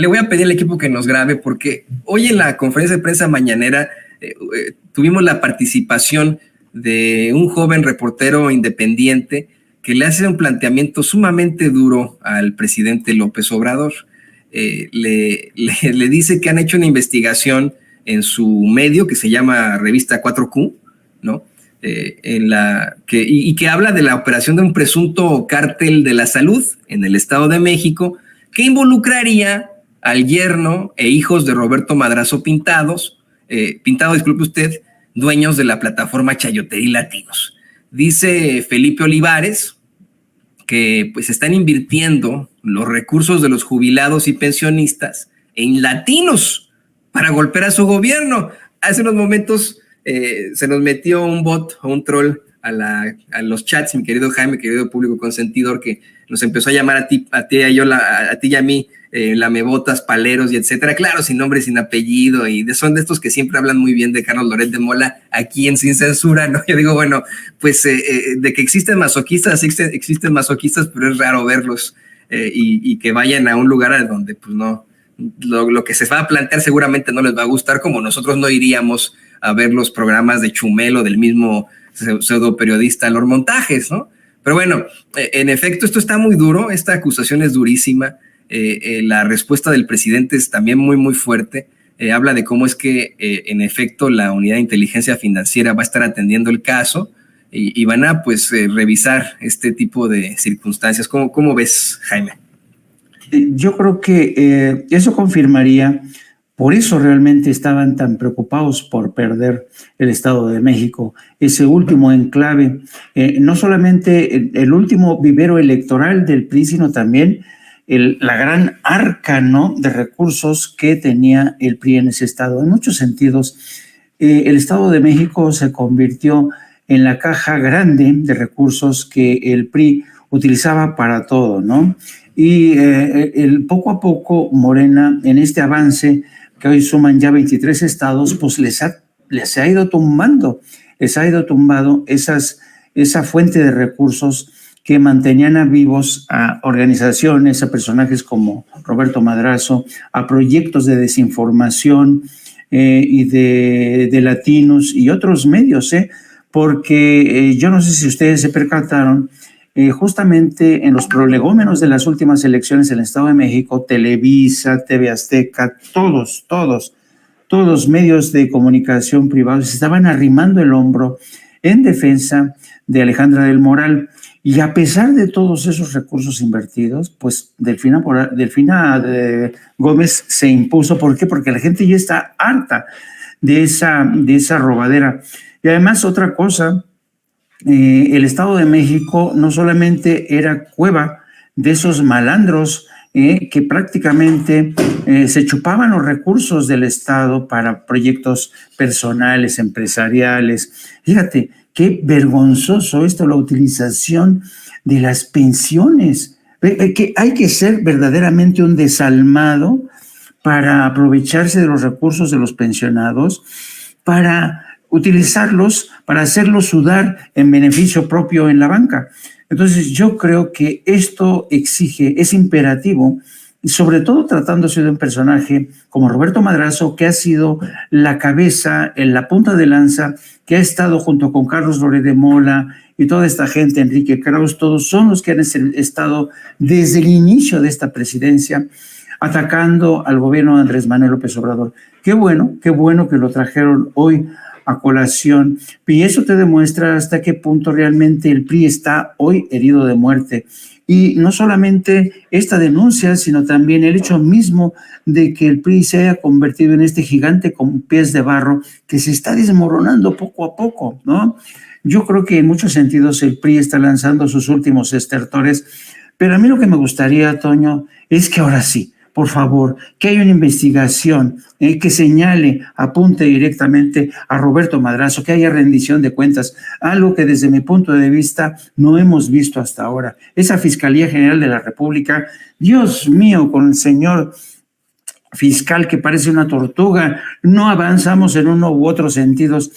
le voy a pedir al equipo que nos grabe, porque hoy en la conferencia de prensa mañanera tuvimos la participación de un joven reportero independiente que le hace un planteamiento sumamente duro al presidente López Obrador. Le dice que han hecho una investigación en su medio que se llama Revista 4Q, ¿no? Que habla de la operación de un presunto cártel de la salud en el Estado de México que involucraría al yerno e hijos de Roberto Madrazo Pintado, disculpe usted, dueños de la plataforma Chayoterí Latinos. Dice Felipe Olivares que pues están invirtiendo los recursos de los jubilados y pensionistas en latinos para golpear a su gobierno. Hace unos momentos se nos metió un bot o un troll a los chats, mi querido Jaime, querido público consentidor, que nos empezó a llamar a ti y a mí, lamebotas, paleros y etcétera. Claro, sin nombre, sin apellido, y son de estos que siempre hablan muy bien de Carlos Loret de Mola aquí en Sin Censura, ¿no? Yo digo, bueno, pues de que existen masoquistas, pero es raro verlos y que vayan a un lugar donde pues no, lo que se va a plantear seguramente no les va a gustar, como nosotros no iríamos a ver los programas de Chumel o del mismo pseudo periodista Lord Montajes, ¿no? Pero bueno, en efecto, esto está muy duro, esta acusación es durísima. La respuesta del presidente es también muy, muy fuerte. Habla de cómo es que, en efecto, la unidad de inteligencia financiera va a estar atendiendo el caso y van a, pues, revisar este tipo de circunstancias. ¿Cómo ves, Jaime? Yo creo que eso confirmaría, por eso realmente estaban tan preocupados por perder el Estado de México, ese último enclave, no solamente el último vivero electoral del PRI, sino también la gran arca, ¿no?, de recursos que tenía el PRI en ese estado. En muchos sentidos, el Estado de México se convirtió en la caja grande de recursos que el PRI utilizaba para todo, ¿no? Y poco a poco Morena, en este avance que hoy suman ya 23 estados, pues les ha ido tumbando esa fuente de recursos que mantenían a vivos a organizaciones, a personajes como Roberto Madrazo, a proyectos de desinformación y de latinos y otros medios, porque yo no sé si ustedes se percataron, justamente en los prolegómenos de las últimas elecciones en el Estado de México, Televisa, TV Azteca, todos medios de comunicación privados estaban arrimando el hombro en defensa de Alejandra del Moral. Y a pesar de todos esos recursos invertidos, pues Delfina Gómez se impuso. ¿Por qué? Porque la gente ya está harta de esa robadera. Y además, otra cosa, el Estado de México no solamente era cueva de esos malandros que prácticamente se chupaban los recursos del Estado para proyectos personales, empresariales. Fíjate, qué vergonzoso esto, la utilización de las pensiones. Que hay que ser verdaderamente un desalmado para aprovecharse de los recursos de los pensionados, para utilizarlos, para hacerlos sudar en beneficio propio en la banca. Entonces yo creo que esto es imperativo, y sobre todo tratándose de un personaje como Roberto Madrazo, que ha sido la cabeza, en la punta de lanza, que ha estado junto con Carlos Loret de Mola y toda esta gente, Enrique Krauss, todos son los que han estado desde el inicio de esta presidencia atacando al gobierno de Andrés Manuel López Obrador. Qué bueno que lo trajeron hoy a colación, y eso te demuestra hasta qué punto realmente el PRI está hoy herido de muerte. Y no solamente esta denuncia, sino también el hecho mismo de que el PRI se haya convertido en este gigante con pies de barro que se está desmoronando poco a poco, ¿no? Yo creo que en muchos sentidos el PRI está lanzando sus últimos estertores, pero a mí lo que me gustaría, Toño, es que ahora sí, por favor, que haya una investigación que señale, apunte directamente a Roberto Madrazo, que haya rendición de cuentas, algo que desde mi punto de vista no hemos visto hasta ahora. Esa Fiscalía General de la República, Dios mío, con el señor fiscal que parece una tortuga, no avanzamos en uno u otro sentidos.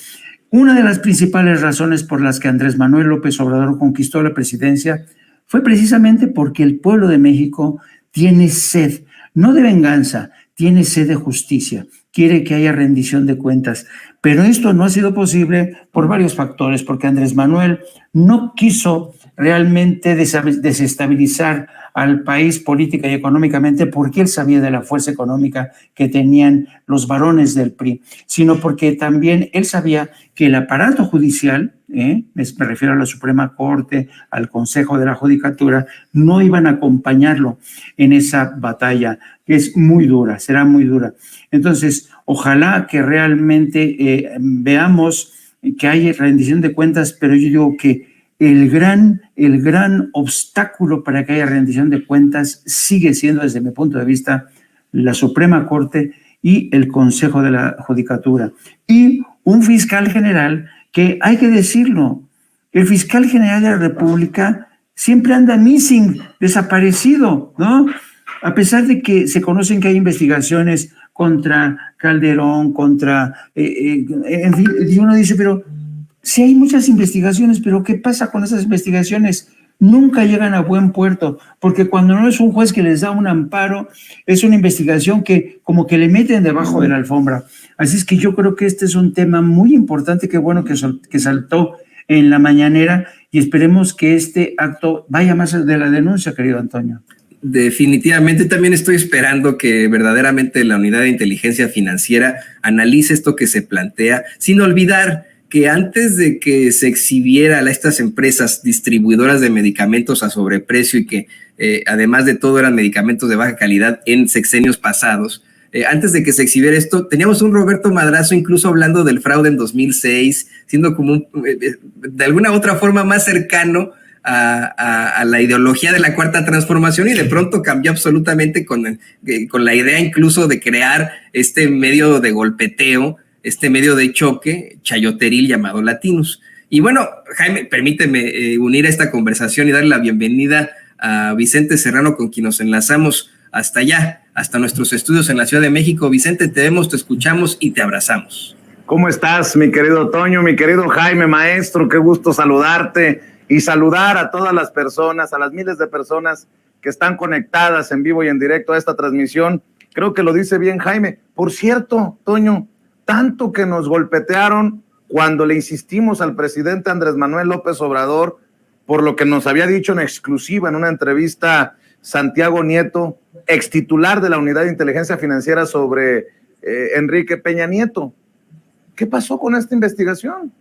Una de las principales razones por las que Andrés Manuel López Obrador conquistó la presidencia fue precisamente porque el pueblo de México tiene sed. no de venganza, tiene sed de justicia, quiere que haya rendición de cuentas. Pero esto no ha sido posible por varios factores, porque Andrés Manuel no quiso realmente desestabilizar al país política y económicamente porque él sabía de la fuerza económica que tenían los varones del PRI, sino porque también él sabía que el aparato judicial, me refiero a la Suprema Corte, al Consejo de la Judicatura, no iban a acompañarlo en esa batalla, que es muy dura, será muy dura. Entonces, ojalá que realmente veamos que hay rendición de cuentas, pero yo digo que el gran obstáculo para que haya rendición de cuentas sigue siendo, desde mi punto de vista, la Suprema Corte y el Consejo de la Judicatura. Y un fiscal general que, hay que decirlo, el fiscal general de la República siempre anda missing, desaparecido, ¿no? A pesar de que se conocen que hay investigaciones contra Calderón, en fin, y uno dice, pero sí hay muchas investigaciones, pero ¿qué pasa con esas investigaciones? Nunca llegan a buen puerto, porque cuando no es un juez que les da un amparo, es una investigación que como que le meten debajo de la alfombra. Así es que yo creo que este es un tema muy importante, qué bueno que saltó en la mañanera, y esperemos que este acto vaya más de la denuncia, querido Antonio. Definitivamente también estoy esperando que verdaderamente la Unidad de Inteligencia Financiera analice esto que se plantea, sin olvidar que antes de que se exhibiera a estas empresas distribuidoras de medicamentos a sobreprecio y que además de todo eran medicamentos de baja calidad en sexenios pasados, antes de que se exhibiera esto, teníamos un Roberto Madrazo incluso hablando del fraude en 2006, siendo como de alguna otra forma más cercano a la ideología de la Cuarta Transformación, y de pronto cambió absolutamente con la idea incluso de crear este medio de golpeteo, este medio de choque chayoteril llamado Latinus. Y bueno, Jaime, permíteme unir a esta conversación y darle la bienvenida a Vicente Serrano, con quien nos enlazamos hasta allá, hasta nuestros estudios en la Ciudad de México. Vicente, te vemos, te escuchamos y te abrazamos. ¿Cómo estás, mi querido Toño, mi querido Jaime, maestro? Qué gusto saludarte y saludar a todas las personas, a las miles de personas que están conectadas en vivo y en directo a esta transmisión. Creo que lo dice bien Jaime. Por cierto, Toño, tanto que nos golpetearon cuando le insistimos al presidente Andrés Manuel López Obrador, por lo que nos había dicho en exclusiva en una entrevista Santiago Nieto, ex titular de la Unidad de Inteligencia Financiera, sobre Enrique Peña Nieto. ¿Qué pasó con esta investigación?